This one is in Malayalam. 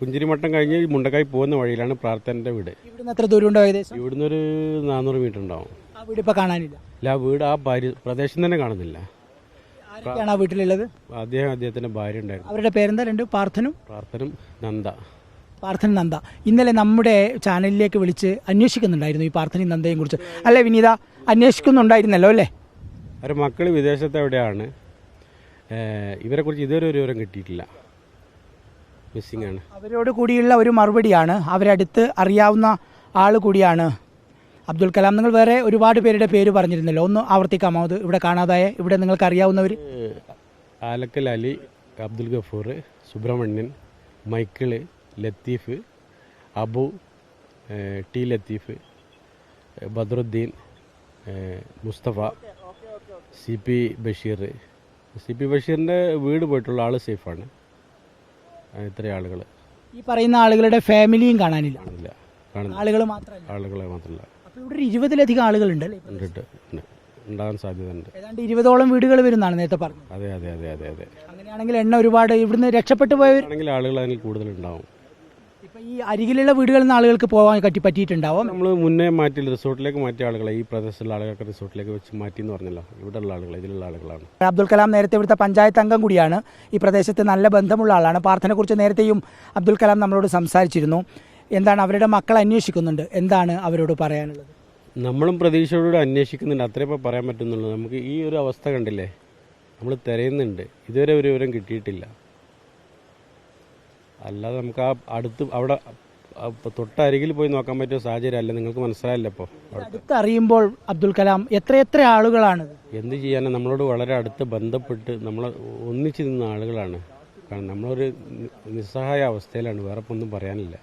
പുഞ്ചിരിമട്ടം കഴിഞ്ഞ് മുണ്ടക്കായി പോകുന്ന വഴിയിലാണ് പ്രാർത്ഥനൻ്റെ വീട്. ഇവിടുന്ന് എത്ര ദൂരം ഉണ്ടോ ഏകദേശം? ഇവിടുന്ന് ഒരു 400 മീറ്റർ ഉണ്ടാവും. ആ വീട് ഇപ്പോൾ കാണാനില്ല. ഇല്ല, ആ വീട് ആ പ്രദേശം തന്നെ കാണുന്നില്ല. ആരൊക്കെയാണ് ആ വീട്ടിലുള്ളത്? അദ്ദേഹത്തിൻ്റെ ഭാര്യ ഉണ്ടായിരുന്നു. അവരുടെ പേരെന്താ? രണ്ട് പ്രാർത്ഥനും നന്ദ. പ്രാർത്ഥന നന്ദ ഇന്നലെ നമ്മുടെ ചാനലിലേക്ക് വിളിച്ച് അന്വേഷിക്കുന്നുണ്ടായിരുന്നു ഈ പ്രാർത്ഥനയും നന്ദയും കുറിച്ച്. അല്ലേ വിനീത, അന്വേഷിക്കുന്നുണ്ടായിരുന്നല്ലോ അല്ലേ? അവരുടെ മക്കൾ വിദേശത്ത് എവിടെയാണ്. ഇവരെക്കുറിച്ച് ഇതുവരെ ഒരു വിവരം കിട്ടിയിട്ടില്ല. മിസ്സിംഗ് ആണ്. അവരോട് കൂടിയുള്ള ഒരു മറുപടിയാണ്. അവരടുത്ത് അറിയാവുന്ന ആൾ കൂടിയാണ് അബ്ദുൽ കലാം. നിങ്ങൾ വേറെ ഒരുപാട് പേരുടെ പേര് പറഞ്ഞിരുന്നല്ലോ, ഒന്ന് ആവർത്തിക്കാമോ? അത് ഇവിടെ കാണാതായ, ഇവിടെ നിങ്ങൾക്ക് അറിയാവുന്നവർ? Alakkal Ali, Abdul Gafoor, Subramanian, Michael, Latheef, Abu, T Latheef, Badaruddeen, Musthafa, CP Basheer. CP ബഷീറിൻ്റെ വീട് പോയിട്ടുള്ള ആൾ സേഫാണ്. ഇത്രയും ആളുകൾ. ഈ പറയുന്ന ആളുകളുടെ ഫാമിലിയും കാണാനില്ല. ആളുകളെ മാത്രമല്ല. അപ്പോൾ ഇവിടെ 20ലധികം ആളുകളുണ്ട് അല്ലേ? ഉണ്ടാകാൻ സാധ്യതയുണ്ട്. ഏതാണ്ട് 20ഓളം വീടുകൾ വരുന്നതാണ് നേരത്തെ പറഞ്ഞത്. അതെ. അങ്ങനെയാണെങ്കിൽ എണ്ണ ഒരുപാട്. ഇവിടുന്ന് രക്ഷപ്പെട്ടു പോയവരാണെങ്കിൽ ആളുകൾ അതിൽ കൂടുതലുണ്ടാവും. ഇപ്പം ഈ അരികിലുള്ള വീടുകളിൽ നിന്ന് ആളുകൾക്ക് പോകാൻ പറ്റിയിട്ടുണ്ടാവും. നമ്മൾ മുന്നേ മാറ്റി റിസോർട്ടിലേക്ക് മാറ്റിയ ആളുകളെ, ഈ പ്രദേശത്തുള്ള ആളുകൾക്ക് റിസോർട്ടിലേക്ക് വെച്ച് മാറ്റി എന്ന് പറഞ്ഞല്ലോ. ഇവിടെയുള്ള ആളുകൾ ഇതിലുള്ള ആളുകളാണ്. അബ്ദുൽ കലാം നേരത്തെ ഇവിടുത്തെ പഞ്ചായത്ത് അംഗം കൂടിയാണ്. ഈ പ്രദേശത്ത് നല്ല ബന്ധമുള്ള ആളാണ്. പ്രാർത്ഥനയെക്കുറിച്ച് നേരത്തെയും അബ്ദുൽ കലാം നമ്മളോട് സംസാരിച്ചിരുന്നു. എന്താണ് അവരുടെ മക്കൾ അന്വേഷിക്കുന്നുണ്ട്, എന്താണ് അവരോട് പറയാനുള്ളത്? നമ്മളും പ്രതീക്ഷയോട് അന്വേഷിക്കുന്നുണ്ട്, അത്രേ ഇപ്പോൾ പറയാൻ പറ്റുന്നുള്ളൂ. നമുക്ക് ഈ ഒരു അവസ്ഥ കണ്ടില്ലേ, നമ്മൾ തിരയുന്നുണ്ട്, ഇതുവരെ ഒരു വിവരം കിട്ടിയിട്ടില്ല. അല്ലാതെ നമുക്ക് അവിടെ തൊട്ടരികിൽ പോയി നോക്കാൻ പറ്റിയ സാഹചര്യം അല്ല. നിങ്ങൾക്ക് മനസ്സിലായില്ല. ഇപ്പോൾ അടുത്തറിയുമ്പോൾ അബ്ദുൽ കലാം എത്ര ആളുകളാണ് എന്ത് ചെയ്യാനാണ്? നമ്മളോട് വളരെ അടുത്ത് ബന്ധപ്പെട്ട് നമ്മൾ ഒന്നിച്ച് നിന്ന ആളുകളാണ്. കാരണം നമ്മളൊരു നിസ്സഹായ അവസ്ഥയിലാണ്. വേറെ ഒന്നും പറയാനില്ല.